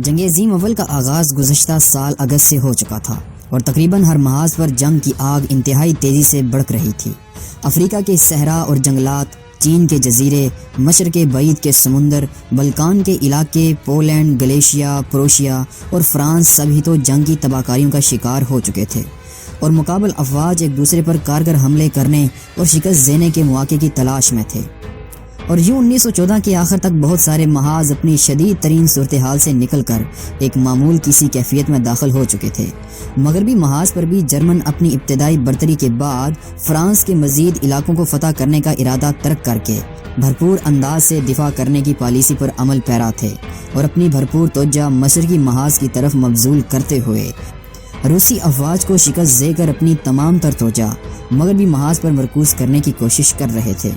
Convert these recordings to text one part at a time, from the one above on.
جنگ عظیم اول کا آغاز گزشتہ سال اگست سے ہو چکا تھا اور تقریباً ہر محاذ پر جنگ کی آگ انتہائی تیزی سے بھڑک رہی تھی۔ افریقہ کے صحرا اور جنگلات، چین کے جزیرے، مشرق بعید کے سمندر، بلکان کے علاقے، پولینڈ، گلیشیا، پروشیا اور فرانس سبھی تو جنگ کی تباہ کاریوں کا شکار ہو چکے تھے اور مقابل افواج ایک دوسرے پر کارگر حملے کرنے اور شکست دینے کے مواقع کی تلاش میں تھے۔ اور یوں 1914 کے آخر تک بہت سارے محاذ اپنی شدید ترین صورتحال سے نکل کر ایک معمول کسی کیفیت میں داخل ہو چکے تھے۔ مغربی محاذ پر بھی جرمن اپنی ابتدائی برتری کے بعد فرانس کے مزید علاقوں کو فتح کرنے کا ارادہ ترک کر کے بھرپور انداز سے دفاع کرنے کی پالیسی پر عمل پیرا تھے اور اپنی بھرپور توجہ مشرقی محاذ کی طرف مبذول کرتے ہوئے روسی افواج کو شکست دے کر اپنی تمام تر توجہ مغربی محاذ پر مرکوز کرنے کی کوشش کر رہے تھے۔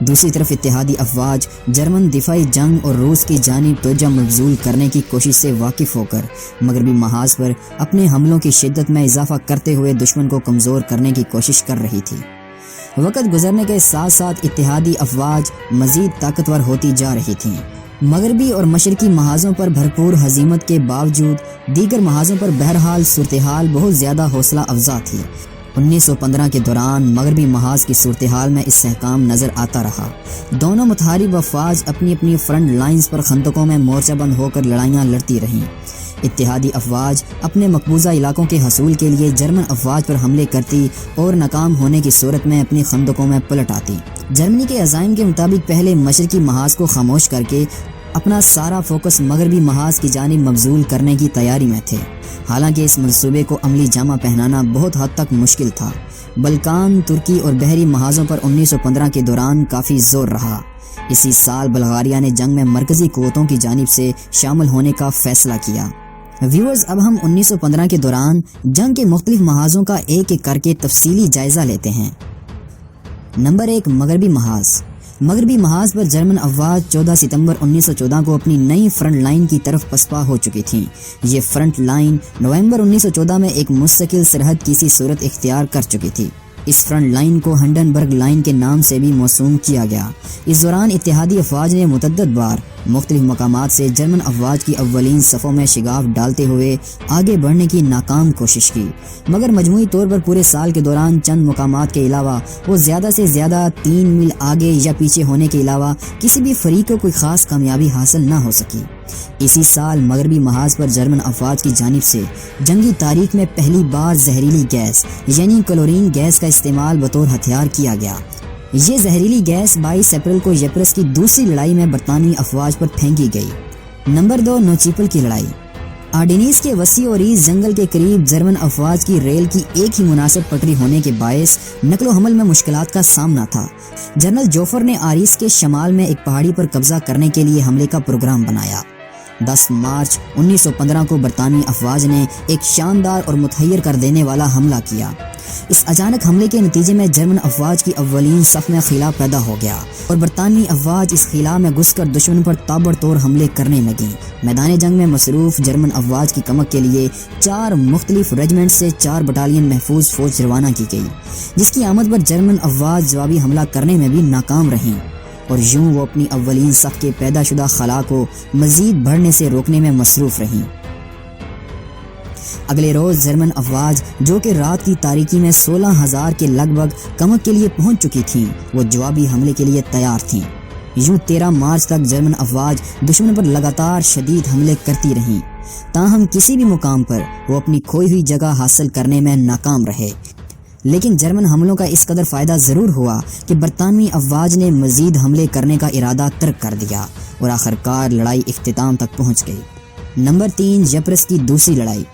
دوسری طرف اتحادی افواج جرمن دفاعی جنگ اور روس کی جانب توجہ مبذول کرنے کی کوشش سے واقف ہو کر مغربی محاذ پر اپنے حملوں کی شدت میں اضافہ کرتے ہوئے دشمن کو کمزور کرنے کی کوشش کر رہی تھی۔ وقت گزرنے کے ساتھ ساتھ اتحادی افواج مزید طاقتور ہوتی جا رہی تھیں۔ مغربی اور مشرقی محاذوں پر بھرپور ہزیمت کے باوجود دیگر محاذوں پر بہرحال صورتحال بہت زیادہ حوصلہ افزا تھی۔ 1915 کے دوران مغربی محاذ کی صورتحال میں استحکام نظر آتا رہا۔ دونوں متحارب افواج اپنی اپنی فرنٹ لائنز پر خندقوں میں مورچہ بند ہو کر لڑائیاں لڑتی رہیں۔ اتحادی افواج اپنے مقبوضہ علاقوں کے حصول کے لیے جرمن افواج پر حملے کرتی اور ناکام ہونے کی صورت میں اپنی خندقوں میں پلٹ آتی۔ جرمنی کے عزائم کے مطابق پہلے مشرقی محاذ کو خاموش کر کے اپنا سارا فوکس مغربی محاذ کی جانب مبذول کرنے کی تیاری میں تھے۔ حالانکہ اس منصوبے کو عملی جامہ پہنانا بہت حد تک مشکل تھا۔ بلکان، ترکی اور بحری محاذوں پر 1915 کے دوران کافی زور رہا۔ اسی سال بلغاریہ نے جنگ میں مرکزی قوتوں کی جانب سے شامل ہونے کا فیصلہ کیا۔ ویورز، اب ہم 1915 کے دوران جنگ کے مختلف محاذوں کا ایک ایک کر کے تفصیلی جائزہ لیتے ہیں۔ نمبر 1، مغربی محاذ۔ مغربی محاذ پر جرمن افواج 14 ستمبر 1914 کو اپنی نئی فرنٹ لائن کی طرف پسپا ہو چکی تھیں۔ یہ فرنٹ لائن نومبر 1914 میں ایک مستقل سرحد کی سی صورت اختیار کر چکی تھی۔ اس فرنٹ لائن کو ہنڈنبرگ لائن کے نام سے بھی موسوم کیا گیا۔ اس دوران اتحادی افواج نے متعدد بار مختلف مقامات سے جرمن افواج کی اولین صفوں میں شگاف ڈالتے ہوئے آگے بڑھنے کی ناکام کوشش کی، مگر مجموعی طور پر پورے سال کے دوران چند مقامات کے علاوہ وہ زیادہ سے زیادہ 3 میل آگے یا پیچھے ہونے کے علاوہ کسی بھی فریق کو کوئی خاص کامیابی حاصل نہ ہو سکی۔ اسی سال مغربی محاذ پر جرمن افواج کی جانب سے جنگی تاریخ میں پہلی بار زہریلی گیس یعنی کلورین گیس کا استعمال بطور ہتھیار کیا گیا۔ یہ زہریلی گیس 22 اپریل کو یپرس کی دوسری لڑائی میں برطانوی افواج پر پھینکی گئی۔ نمبر 2، نوچیپل کی لڑائی۔ آرڈینیز کے وسیع و عریض جنگل کے قریب جرمن افواج کی ریل کی ایک ہی مناسب پٹری ہونے کے باعث نقل و حمل میں مشکلات کا سامنا تھا۔ جنرل جوفر نے آریس کے شمال میں ایک پہاڑی پر قبضہ کرنے کے لیے حملے کا پروگرام بنایا۔ 10 مارچ 1915 کو برطانوی افواج نے ایک شاندار اور متحیر کر دینے والا حملہ کیا۔ اس اچانک حملے کے نتیجے میں جرمن افواج کی اولین صف میں خلا پیدا ہو گیا اور برطانوی افواج اس خلا میں گھس کر دشمن پر تابڑ توڑ حملے کرنے لگیں۔ میدان جنگ میں مصروف جرمن افواج کی کمک کے لیے 4 مختلف ریجمنٹ سے 4 بٹالین محفوظ فوج روانہ کی گئی، جس کی آمد پر جرمن افواج جوابی حملہ کرنے میں بھی ناکام رہیں اور یوں وہ اپنی اولین صف کے پیدا شدہ خلا کو مزید بڑھنے سے روکنے میں مصروف رہیں۔ اگلے روز جرمن افواج جو کہ رات کی تاریکی میں 16,000 کے لگ بھگ کمک کے لیے پہنچ چکی تھیں، وہ جوابی حملے کے لیے تیار تھیں۔ یوں 13 مارچ تک جرمن افواج دشمن پر لگاتار شدید حملے کرتی رہیں، تاہم کسی بھی مقام پر وہ اپنی کھوئی ہوئی جگہ حاصل کرنے میں ناکام رہے۔ لیکن جرمن حملوں کا اس قدر فائدہ ضرور ہوا کہ برطانوی افواج نے مزید حملے کرنے کا ارادہ ترک کر دیا اور آخرکار لڑائی اختتام تک پہنچ گئی۔ نمبر 3، یپرس کی دوسری لڑائی۔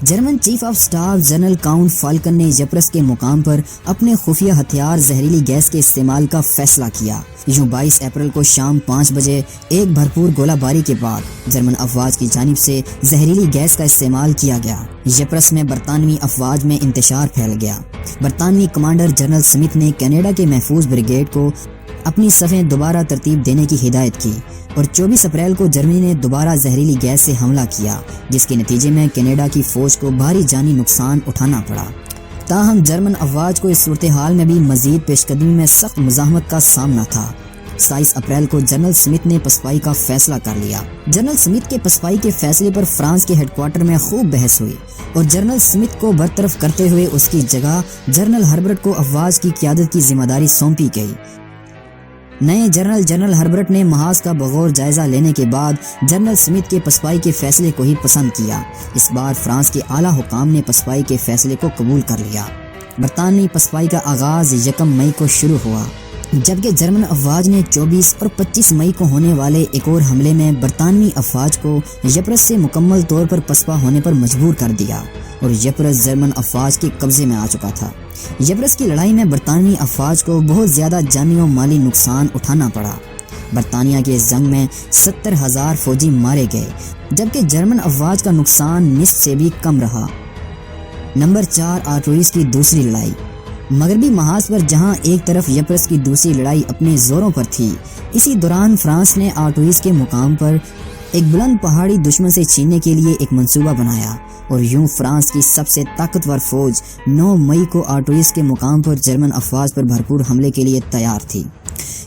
German chief of staff general count falcon نے یپرس کے مقام پر اپنے خفیہ ہتھیار زہریلی گیس کے استعمال کا فیصلہ کیا۔ یوں 22 اپریل کو شام 5 بجے ایک بھرپور گولہ باری کے بعد جرمن افواج کی جانب سے زہریلی گیس کا استعمال کیا گیا۔ یپرس میں برطانوی افواج میں انتشار پھیل گیا۔ برطانوی کمانڈر جنرل سمتھ نے کینیڈا کے محفوظ بریگیڈ کو اپنی صفیں دوبارہ ترتیب دینے کی ہدایت کی اور 24 اپریل کو جرمنی نے دوبارہ زہریلی گیس سے حملہ کیا، جس کے نتیجے میں کینیڈا کی فوج کو بھاری جانی نقصان اٹھانا پڑا۔ تاہم جرمن افواج کو اس صورتحال میں بھی مزید پیش قدمی میں سخت مزاحمت کا سامنا تھا 27 اپریل کو جنرل سمتھ نے پسپائی کا فیصلہ کر لیا۔ جنرل سمتھ کے پسپائی کے فیصلے پر فرانس کے ہیڈ کوارٹر میں خوب بحث ہوئی اور جنرل سمتھ کو برطرف کرتے ہوئے اس کی جگہ جنرل ہربرٹ کو افواج کی قیادت کی ذمہ داری سونپی گئی۔ نئے جنرل ہربرٹ نے محاذ کا بغور جائزہ لینے کے بعد جنرل سمتھ کے پسپائی کے فیصلے کو ہی پسند کیا۔ اس بار فرانس کے اعلیٰ حکام نے پسپائی کے فیصلے کو قبول کر لیا۔ برطانوی پسپائی کا آغاز 1 مئی کو شروع ہوا، جبکہ جرمن افواج نے 24 اور 25 مئی کو ہونے والے ایک اور حملے میں برطانوی افواج کو یپرس سے مکمل طور پر پسپا ہونے پر مجبور کر دیا اور یپرس جرمن افواج کے قبضے میں آ چکا تھا۔ یپرس کی لڑائی میں برطانوی افواج کو بہت زیادہ جانی و مالی نقصان اٹھانا پڑا۔ برطانیہ کے اس جنگ میں 70,000 فوجی مارے گئے، جبکہ جرمن افواج کا نقصان نصف سے بھی کم رہا۔ نمبر 4، آرٹوئیس کی دوسری لڑائی۔ مغربی محاذ پر جہاں ایک طرف یپرس کی دوسری لڑائی اپنے زوروں پر تھی، اسی دوران فرانس نے آرٹوئیس کے مقام پر ایک بلند پہاڑی دشمن سے چھیننے کے لیے ایک منصوبہ بنایا اور یوں فرانس کی سب سے طاقتور فوج 9 مئی کو آرٹوئیس کے مقام پر جرمن افواج پر بھرپور حملے کے لیے تیار تھی۔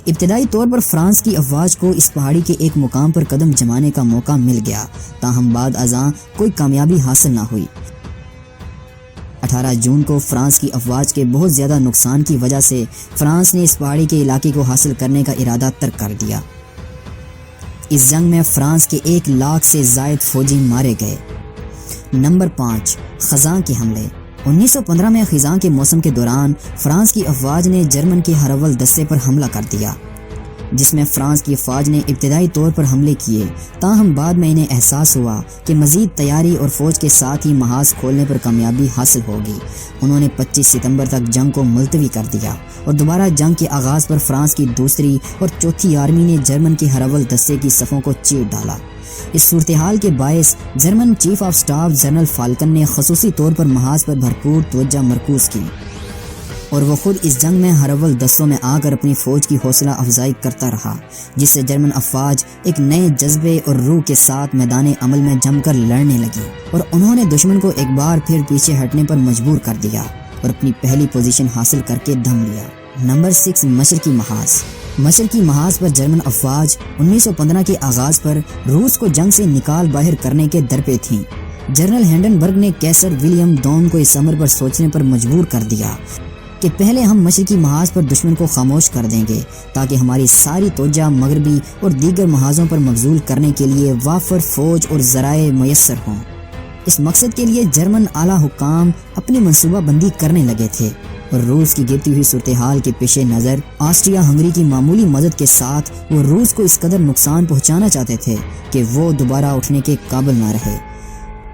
ابتدائی طور پر فرانس کی افواج کو اس پہاڑی کے ایک مقام پر قدم جمانے کا موقع مل گیا، تاہم بعد ازاں کوئی کامیابی حاصل نہ ہوئی۔ 18 جون کو فرانس کی افواج کے بہت زیادہ نقصان کی وجہ سے فرانس نے اس پہاڑی کے علاقے کو حاصل کرنے کا ارادہ ترک کر دیا۔ اس جنگ میں فرانس کے 1 لاکھ سے زائد فوجی مارے گئے۔ نمبر 5، خزاں کے حملے۔ 1915 میں خزاں کے موسم کے دوران فرانس کی افواج نے جرمن کے ہر اول دستے پر حملہ کر دیا، جس میں فرانس کی افواج نے ابتدائی طور پر حملے کیے، تاہم بعد میں انہیں احساس ہوا کہ مزید تیاری اور فوج کے ساتھ ہی محاذ کھولنے پر کامیابی حاصل ہوگی۔ انہوں نے 25 ستمبر تک جنگ کو ملتوی کر دیا اور دوبارہ جنگ کے آغاز پر فرانس کی دوسری اور چوتھی آرمی نے جرمن کے ہر اول دستے کی صفوں کو چیر ڈالا۔ اس صورتحال کے باعث German chief of staff general falcon نے خصوصی طور پر محاذ پر بھرپور توجہ مرکوز کی اور وہ خود اس جنگ میں ہر اول دستوں میں آ کر اپنی فوج کی حوصلہ افزائی کرتا رہا، جس سے جرمن افواج ایک نئے جذبے اور روح کے ساتھ میدان عمل میں جم کر لڑنے لگی اور انہوں نے دشمن کو ایک بار پھر پیچھے ہٹنے پر مجبور کر دیا اور اپنی پہلی پوزیشن حاصل کر کے دم لیا۔ نمبر 6، مشرقی محاذ۔ مشرقی محاذ پر جرمن افواج 1915 کے آغاز پر روس کو جنگ سے نکال باہر کرنے کے درپے تھیں۔ جنرل ہینڈنبرگ نے کیسر ولیم دوم کو اس امر پر سوچنے پر مجبور کر دیا کہ پہلے ہم مشرقی محاذ پر دشمن کو خاموش کر دیں گے تاکہ ہماری ساری توجہ مغربی اور دیگر محاذوں پر مبذول کرنے کے لیے وافر فوج اور ذرائع میسر ہوں۔ اس مقصد کے لیے جرمن اعلیٰ حکام اپنی منصوبہ بندی کرنے لگے تھے اور روس کی گرتی ہوئی صورتحال کے پیش نظر آسٹریا ہنگری کی معمولی مدد کے ساتھ وہ روس کو اس قدر نقصان پہنچانا چاہتے تھے کہ وہ دوبارہ اٹھنے کے قابل نہ رہے،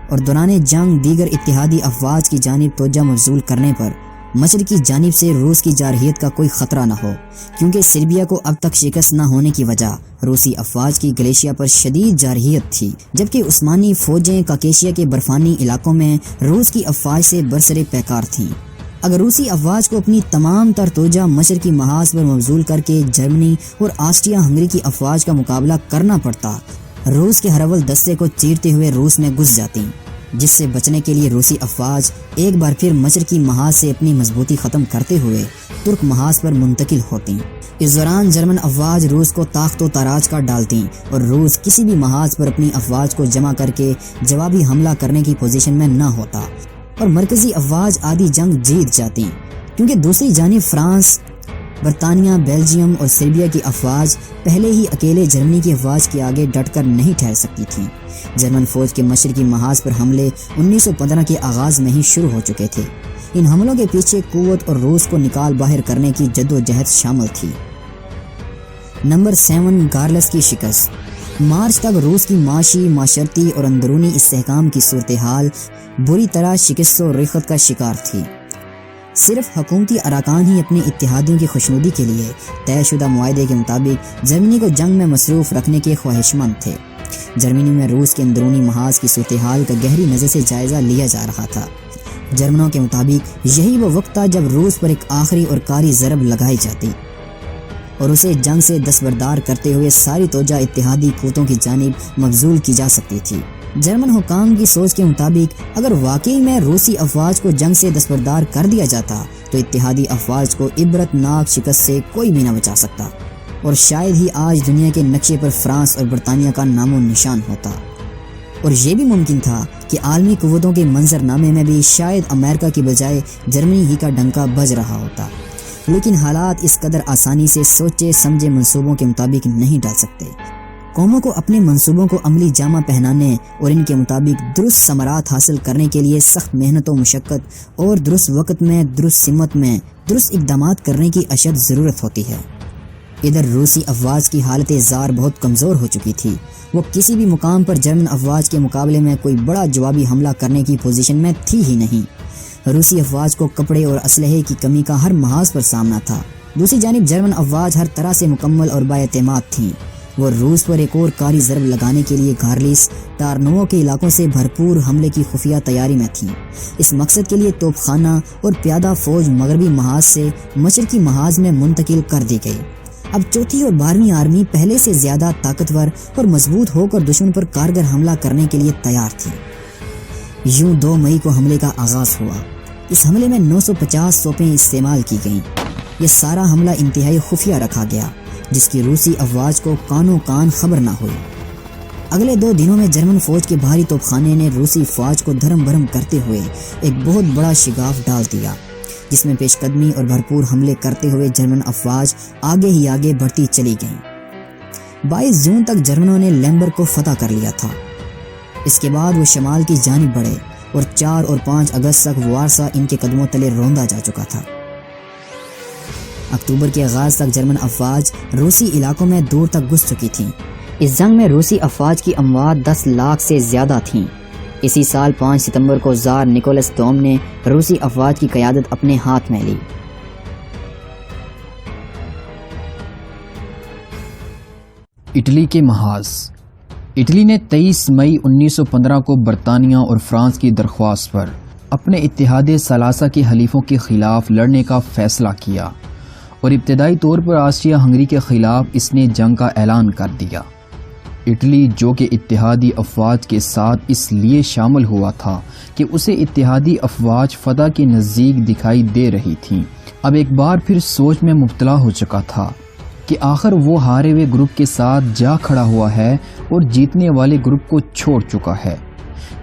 اور دوران جنگ دیگر اتحادی افواج کی جانب توجہ مبذول کرنے پر مشرقی جانب سے روس کی جارحیت کا کوئی خطرہ نہ ہو، کیونکہ سربیا کو اب تک شکست نہ ہونے کی وجہ روسی افواج کی گلیشیا پر شدید جارحیت تھی، جبکہ عثمانی فوجیں کاکیشیا کے برفانی علاقوں میں روس کی افواج سے برسر پیکار تھیں۔ اگر روسی افواج کو اپنی تمام تر توجہ مشرقی محاذ پر مبذول کر کے جرمنی اور آسٹریا ہنگری کی افواج کا مقابلہ کرنا پڑتا، روس کے ہر اول دستے کو چیرتے ہوئے روس میں گھس جاتی، جس سے بچنے کے لیے روسی افواج ایک بار پھر مشرقی محاذ سے اپنی مضبوطی ختم کرتے ہوئے ترک محاذ پر منتقل ہوتی۔ اس دوران جرمن افواج روس کو تاخت و تاراج کر ڈالتی اور روس کسی بھی محاذ پر اپنی افواج کو جمع کر کے جوابی حملہ کرنے کی پوزیشن میں نہ ہوتا اور مرکزی افواج آدھی جنگ جیت جاتی، کیونکہ دوسری جانب فرانس، برطانیہ، بیلجیم اور سربیا کی افواج پہلے ہی اکیلے جرمنی کی افواج کے آگے ڈٹ کر نہیں ٹھہر سکتی تھیں۔ جرمن فوج کے مشرقی محاذ پر حملے 1915 کے آغاز میں ہی شروع ہو چکے تھے۔ ان حملوں کے پیچھے قوت اور روس کو نکال باہر کرنے کی جد و جہد شامل تھی۔ نمبر 7، گارلس کی شکست۔ مارچ تک روس کی معاشی، معاشرتی اور اندرونی استحکام کی صورتحال بری طرح شکست و ریخت کا شکار تھی۔ صرف حکومتی اراکان ہی اپنے اتحادیوں کی خوشنودی کے لیے طے شدہ معاہدے کے مطابق جرمنی کو جنگ میں مصروف رکھنے کے خواہشمند تھے۔ جرمنی میں روس کے اندرونی محاذ کی صورتحال کا گہری نظر سے جائزہ لیا جا رہا تھا۔ جرمنوں کے مطابق یہی وہ وقت تھا جب روس پر ایک آخری اور کاری ضرب لگائی جاتی اور اسے جنگ سے دستبردار کرتے ہوئے ساری توجہ اتحادی قوتوں کی جانب مبذول کی جا سکتی تھی۔ جرمن حکام کی سوچ کے مطابق اگر واقعی میں روسی افواج کو جنگ سے دستبردار کر دیا جاتا تو اتحادی افواج کو عبرت ناک شکست سے کوئی بھی نہ بچا سکتا۔ اور شاید ہی آج دنیا کے نقشے پر فرانس اور برطانیہ کا نام و نشان ہوتا، اور یہ بھی ممکن تھا کہ عالمی قوتوں کے منظر نامے میں بھی شاید امریکہ کی بجائے جرمنی ہی کا ڈنکا بج رہا ہوتا۔ لیکن حالات اس قدر آسانی سے سوچے سمجھے منصوبوں کے مطابق نہیں ڈال سکتے۔ قوموں کو اپنے منصوبوں کو عملی جامہ پہنانے اور ان کے مطابق درست ثمرات حاصل کرنے کے لیے سخت محنت و مشقت اور درست وقت میں درست سمت میں درست اقدامات کرنے کی اشد ضرورت ہوتی ہے۔ ادھر روسی افواج کی حالت زار بہت کمزور ہو چکی تھی، وہ کسی بھی مقام پر جرمن افواج کے مقابلے میں کوئی بڑا جوابی حملہ کرنے کی پوزیشن میں تھی ہی نہیں۔ روسی افواج کو کپڑے اور اسلحے کی کمی کا ہر محاذ پر سامنا تھا۔ دوسری جانب جرمن افواج ہر طرح سے مکمل اور بااعتماد تھیں۔ وہ روس پر ایک اور کاری ضرب لگانے کے لیے گارلیس ٹارنوو کے علاقوں سے بھرپور حملے کی خفیہ تیاری میں تھیں۔ اس مقصد کے لیے توپ خانہ اور پیادہ فوج مغربی محاذ سے مشرقی محاذ میں منتقل کر دی گئی۔ اب چوتھی اور 12ویں آرمی پہلے سے زیادہ طاقتور اور مضبوط ہو کر دشمن پر کارگر حملہ کرنے کے لیے تیار تھی۔ یوں 2 مئی کو حملے کا آغاز ہوا۔ اس حملے میں 950 توپیں استعمال کی گئیں۔ یہ سارا حملہ انتہائی خفیہ رکھا گیا، جس کی روسی افواج کو کانوں کان خبر نہ ہوئی۔ اگلے 2 دنوں میں جرمن فوج کے بھاری توپ خانے نے روسی فوج کو دھرم بھرم کرتے ہوئے ایک بہت بڑا شگاف ڈال دیا، جس میں پیش قدمی اور بھرپور حملے کرتے ہوئے جرمن افواج آگے ہی آگے بڑھتی چلی گئیں۔ 22 جون تک جرمنوں نے لیمبرگ کو فتح کر لیا تھا۔ اس کے بعد وہ شمال کی جانب بڑھے اور 4 اور 5 اگست تک وارسا ان کے قدموں تلے روندا جا چکا تھا۔ اکتوبر کے آغاز تک جرمن افواج روسی علاقوں میں دور تک گھس چکی تھیں۔ اس جنگ میں روسی افواج کی اموات 10 لاکھ سے زیادہ تھیں۔ اسی سال 5 ستمبر کو زار نکولس دوم نے روسی افواج کی قیادت اپنے ہاتھ میں لی۔ اٹلی کے محاذ۔ اٹلی نے 23 مئی 1915 کو برطانیہ اور فرانس کی درخواست پر اپنے اتحاد ثلاثہ کے حلیفوں کے خلاف لڑنے کا فیصلہ کیا اور ابتدائی طور پر آسٹریا ہنگری کے خلاف اس نے جنگ کا اعلان کر دیا۔ اٹلی جو کہ اتحادی افواج کے ساتھ اس لیے شامل ہوا تھا کہ اسے اتحادی افواج فتح کے نزدیک دکھائی دے رہی تھیں، اب ایک بار پھر سوچ میں مبتلا ہو چکا تھا کہ آخر وہ ہارے ہوئے گروپ کے ساتھ جا کھڑا ہوا ہے اور جیتنے والے گروپ کو چھوڑ چکا ہے،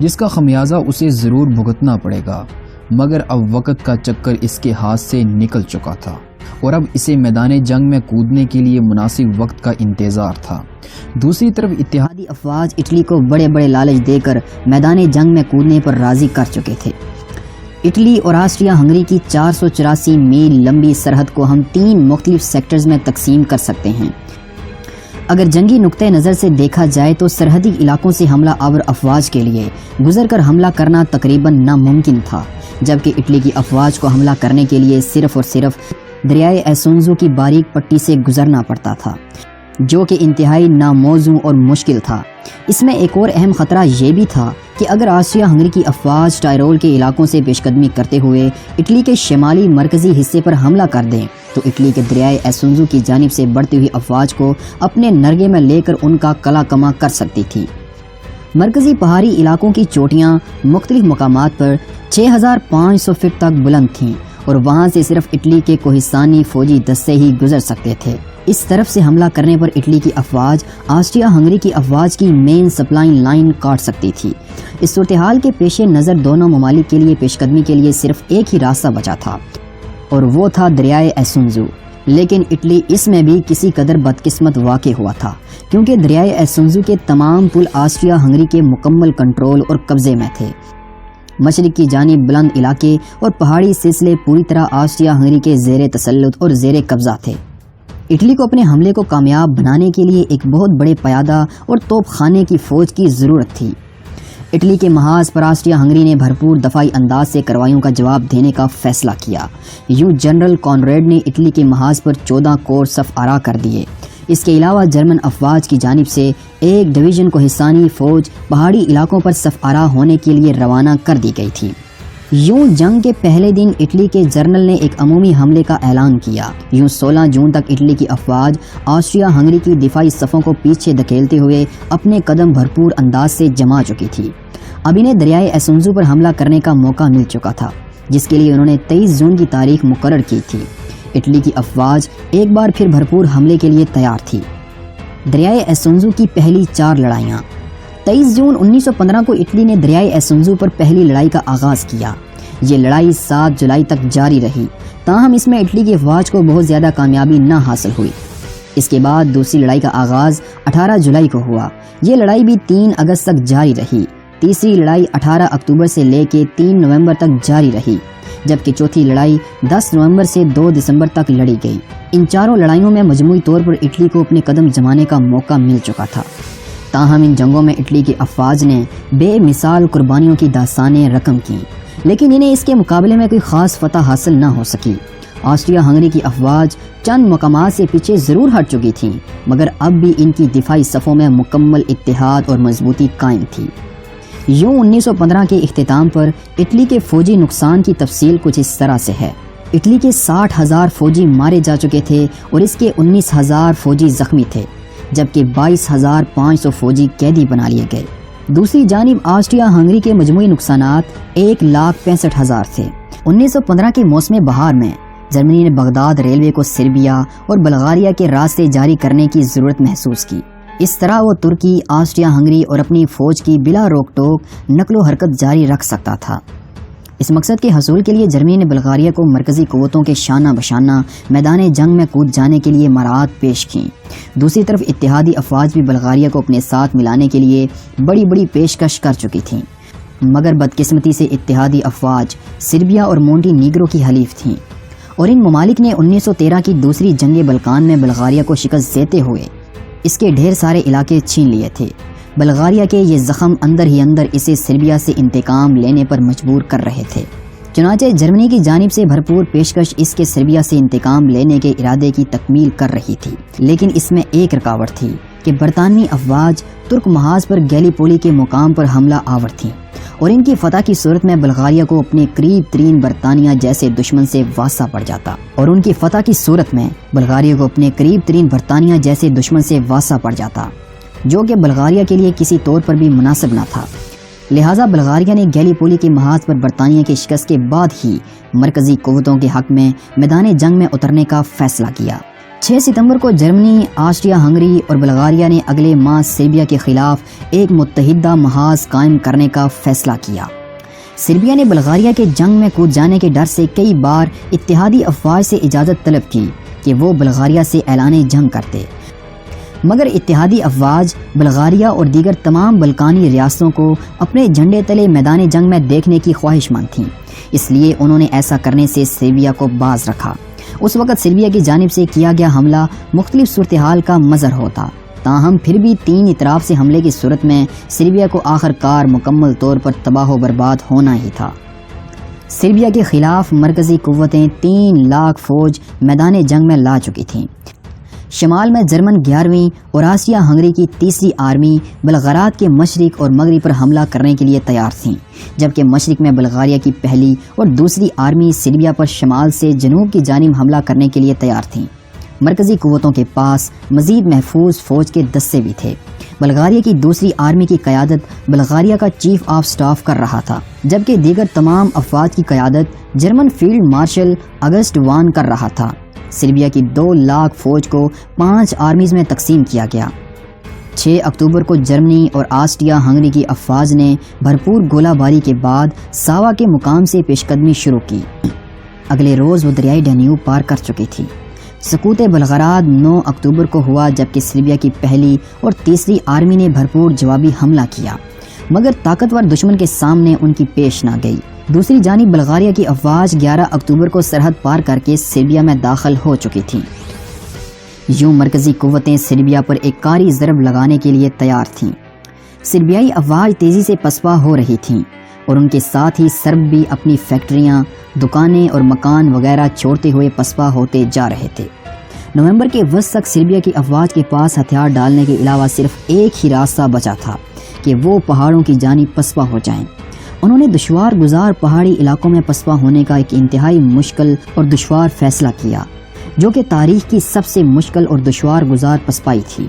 جس کا خمیازہ اسے ضرور بھگتنا پڑے گا۔ مگر اب وقت کا چکر اس کے ہاتھ سے نکل چکا تھا اور اب اسے میدان جنگ میں کودنے کے لیے مناسب وقت کا انتظار تھا۔ دوسری طرف اتحادی افواج اٹلی کو بڑے بڑے لالچ دے کر میدان جنگ میں کودنے پر راضی کر چکے تھے۔ اٹلی اور آسٹریا ہنگری کی 484 میل لمبی سرحد کو ہم 3 مختلف سیکٹرز میں تقسیم کر سکتے ہیں۔ اگر جنگی نقطہ نظر سے دیکھا جائے تو سرحدی علاقوں سے حملہ آور افواج کے لیے گزر کر حملہ کرنا تقریباً ناممکن تھا، جبکہ اٹلی کی افواج کو حملہ کرنے کے لیے صرف اور صرف دریائے ایسونزو کی باریک پٹی سے گزرنا پڑتا تھا، جو کہ انتہائی ناموزوں اور مشکل تھا۔ اس میں ایک اور اہم خطرہ یہ بھی تھا کہ اگر آسٹریا ہنگری کی افواج ٹائرول کے علاقوں سے پیش قدمی کرتے ہوئے اٹلی کے شمالی مرکزی حصے پر حملہ کر دیں تو اٹلی کے دریائے ایسونزو کی جانب سے بڑھتی ہوئی افواج کو اپنے نرغے میں لے کر ان کا قلع کما کر سکتی تھی۔ مرکزی پہاڑی علاقوں کی چوٹیاں مختلف مقامات پر 6500 فٹ تک بلند تھیں اور وہاں سے صرف اٹلی کے کوہستانی فوجی دستے ہی گزر سکتے تھے۔ اس طرف سے حملہ کرنے پر اٹلی کی افواج آسٹریا ہنگری کی افواج کی مین سپلائی لائن کاٹ سکتی تھی۔ اس صورتحال کے پیش نظر دونوں ممالک کے لیے پیش قدمی کے لیے صرف ایک ہی راستہ بچا تھا اور وہ تھا دریائے ایسونزو۔ لیکن اٹلی اس میں بھی کسی قدر بدقسمت واقع ہوا تھا، کیونکہ دریائے ایسونزو کے تمام پل آسٹریا ہنگری کے مکمل کنٹرول اور قبضے میں تھے۔ مشرق کی جانب بلند علاقے اور پہاڑی سلسلے پوری طرح آسٹریا ہنگری کے زیر تسلط اور زیر قبضہ تھے۔ اٹلی کو اپنے حملے کو کامیاب بنانے کے لیے ایک بہت بڑے پیادہ اور توپ خانے کی فوج کی ضرورت تھی۔ اٹلی کے محاذ پر آسٹریا ہنگری نے بھرپور دفاعی انداز سے کارروائیوں کا جواب دینے کا فیصلہ کیا۔ یوں جنرل کانریڈ نے اٹلی کے محاذ پر 14 کور صف آرا کر دیے۔ اس کے علاوہ جرمن افواج کی جانب سے ایک ڈویژن کوہستانی فوج پہاڑی علاقوں پر صف آرا ہونے کے لیے روانہ کر دی گئی تھی۔ یوں جنگ کے پہلے دن اٹلی کے جنرل نے ایک عمومی حملے کا اعلان کیا۔ یوں 16 جون تک اٹلی کی افواج آسٹریا ہنگری کی دفاعی صفوں کو پیچھے دھکیلتے ہوئے اپنے قدم بھرپور انداز سے جما چکی تھی۔ اب انہیں دریائے ایسونزو پر حملہ کرنے کا موقع مل چکا تھا، جس کے لیے انہوں نے 23 جون کی تاریخ مقرر کی تھی۔ اٹلی کی افواج ایک بار پھر بھرپور حملے کے لیے تیار تھی۔ دریائے ایسونزو کی پہلی 4 لڑائیاں۔ 23 جون 1915 کو اٹلی نے دریائے ایسونزو پر پہلی لڑائی کا آغاز کیا۔ یہ لڑائی 7 جولائی تک جاری رہی، تاہم اس میں اٹلی کی افواج کو بہت زیادہ کامیابی نہ حاصل ہوئی۔ اس کے بعد دوسری لڑائی کا آغاز 18 جولائی کو ہوا۔ یہ لڑائی بھی 3 اگست تک جاری رہی۔ تیسری لڑائی 18 اکتوبر سے لے کے 3 نومبر تک جاری رہی، جبکہ چوتھی لڑائی 10 نومبر سے 2 دسمبر تک لڑی گئی۔ ان چاروں لڑائیوں میں مجموعی طور پر اٹلی کو اپنے قدم جمانے کا موقع مل چکا تھا، تاہم ان جنگوں میں اٹلی کی افواج نے بے مثال قربانیوں کی داستانیں رقم کیں، لیکن انہیں اس کے مقابلے میں کوئی خاص فتح حاصل نہ ہو سکی۔ آسٹریا ہنگری کی افواج چند مقامات سے پیچھے ضرور ہٹ چکی تھیں، مگر اب بھی ان کی دفاعی صفوں میں مکمل اتحاد اور مضبوطی قائم تھی۔ یوں 1915 کے اختتام پر اٹلی کے فوجی نقصان کی تفصیل کچھ اس طرح سے ہے۔ اٹلی کے 60,000 فوجی مارے جا چکے تھے اور اس کے 19,000 فوجی زخمی تھے، جبکہ 22,500 فوجی قیدی بنا لیے گئے۔ دوسری جانب آسٹریا ہنگری کے مجموعی نقصانات 1,65,000 تھے۔ 1915 کے موسم بہار میں جرمنی نے بغداد ریلوے کو سربیا اور بلغاریہ کے راستے جاری کرنے کی ضرورت محسوس کی۔ اس طرح وہ ترکی، آسٹریا ہنگری اور اپنی فوج کی بلا روک ٹوک نقل و حرکت جاری رکھ سکتا تھا۔ اس مقصد کے حصول کے لیے جرمنی نے بلغاریہ کو مرکزی قوتوں کے شانہ بشانہ میدان جنگ میں کود جانے کے لیے مراعات پیش کیں۔ دوسری طرف اتحادی افواج بھی بلغاریہ کو اپنے ساتھ ملانے کے لیے بڑی بڑی پیشکش کر چکی تھیں، مگر بدقسمتی سے اتحادی افواج سربیا اور مونٹی نیگرو کی حلیف تھیں، اور ان ممالک نے 1913 کی دوسری جنگ بلقان میں بلغاریہ کو شکست دیتے ہوئے اس کے ڈھیر سارے علاقے چھین لیے تھے۔ بلغاریہ کے یہ زخم اندر ہی اندر اسے سربیا سے انتقام لینے پر مجبور کر رہے تھے۔ چنانچہ جرمنی کی جانب سے بھرپور پیشکش اس کے سربیا سے انتقام لینے کے ارادے کی تکمیل کر رہی تھی، لیکن اس میں ایک رکاوٹ تھی کہ برطانوی افواج ترک محاذ پر گیلیپولی کے مقام پر حملہ آور تھیں، اور ان کی فتح کی صورت میں بلغاریہ کو اپنے قریب ترین برطانیہ جیسے دشمن سے واسطہ پڑ جاتا، جو کہ بلغاریہ کے لیے کسی طور پر بھی مناسب نہ تھا۔ لہٰذا بلغاریہ نے گیلیپولی کے محاذ پر برطانیہ کی شکست کے بعد ہی مرکزی قوتوں کے حق میں میدان جنگ میں اترنے کا فیصلہ کیا۔ 6 ستمبر کو جرمنی، آسٹریا ہنگری اور بلغاریہ نے اگلے ماہ سربیا کے خلاف ایک متحدہ محاذ قائم کرنے کا فیصلہ کیا۔ سربیا نے بلغاریہ کے جنگ میں کود جانے کے ڈر سے کئی بار اتحادی افواج سے اجازت طلب کی کہ وہ بلغاریہ سے اعلان جنگ کرتے، مگر اتحادی افواج بلغاریہ اور دیگر تمام بلقانی ریاستوں کو اپنے جھنڈے تلے میدان جنگ میں دیکھنے کی خواہش مند تھیں، اس لیے انہوں نے ایسا کرنے سے سربیا کو باز رکھا۔ اس وقت سربیا کی جانب سے کیا گیا حملہ مختلف صورتحال کا مظہر ہوتا، تاہم پھر بھی 3 اطراف سے حملے کی صورت میں سربیا کو آخر کار مکمل طور پر تباہ و برباد ہونا ہی تھا۔ سربیا کے خلاف مرکزی قوتیں 3 لاکھ فوج میدان جنگ میں لا چکی تھیں۔ شمال میں جرمن 11ویں اور آسٹریا ہنگری کی 3ری آرمی بلغراد کے مشرق اور مغرب پر حملہ کرنے کے لیے تیار تھیں، جبکہ مشرق میں بلغاریہ کی پہلی اور دوسری آرمی سربیا پر شمال سے جنوب کی جانب حملہ کرنے کے لیے تیار تھیں۔ مرکزی قوتوں کے پاس مزید محفوظ فوج کے دستے بھی تھے۔ بلغاریہ کی دوسری آرمی کی قیادت بلغاریہ کا چیف آف سٹاف کر رہا تھا، جبکہ دیگر تمام افواج کی قیادت جرمن فیلڈ مارشل اگسٹ وان کر رہا تھا۔ سربیا کی 2 لاکھ فوج کو 5 آرمیز میں تقسیم کیا گیا۔ 6 اکتوبر کو جرمنی اور آسٹریا ہنگری کی افواج نے بھرپور گولہ باری کے بعد ساوا کے مقام سے پیش قدمی شروع کی۔ اگلے روز وہ دریائے ڈینیوب پار کر چکی تھی۔ سقوط بلغراد 9 اکتوبر کو ہوا، جبکہ سربیا کی پہلی اور تیسری آرمی نے بھرپور جوابی حملہ کیا، مگر طاقتور دشمن کے سامنے ان کی پیش نہ گئی۔ دوسری جانب بلغاریہ کی افواج 11 اکتوبر کو سرحد پار کر کے سربیا میں داخل ہو چکی تھیں۔ یوں مرکزی قوتیں سربیا پر ایک کاری ضرب لگانے کے لیے تیار تھیں۔ سربیائی افواج تیزی سے پسپا ہو رہی تھیں، اور ان کے ساتھ ہی سرب بھی اپنی فیکٹریاں، دکانیں اور مکان وغیرہ چھوڑتے ہوئے پسپا ہوتے جا رہے تھے۔ نومبر کے وسط تک سربیا کی افواج کے پاس ہتھیار ڈالنے کے علاوہ صرف ایک ہی راستہ بچا تھا کہ وہ پہاڑوں کی جانب پسپا ہو جائیں۔ انہوں نے دشوار گزار پہاڑی علاقوں میں پسپا ہونے کا ایک انتہائی مشکل اور دشوار فیصلہ کیا، جو کہ تاریخ کی سب سے مشکل اور دشوار گزار پسپائی تھی۔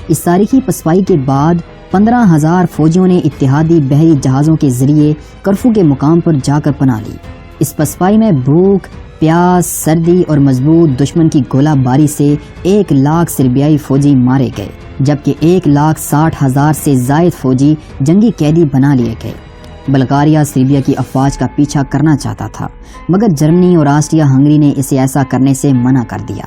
اس تاریخی پسپائی کے بعد 15,000 فوجیوں نے اتحادی بحری جہازوں کے ذریعے کرفو کے مقام پر جا کر پناہ لی۔ اس پسپائی میں بھوک، پیاس، سردی اور مضبوط دشمن کی گولہ باری سے 1 لاکھ سربیائی فوجی مارے گئے، جبکہ 1,60,000 سے زائد فوجی جنگی قیدی بنا لیے گئے۔ بلغاریہ سربیا کی افواج کا پیچھا کرنا چاہتا تھا، مگر جرمنی اور آسٹریا ہنگری نے اسے ایسا کرنے سے منع کر دیا۔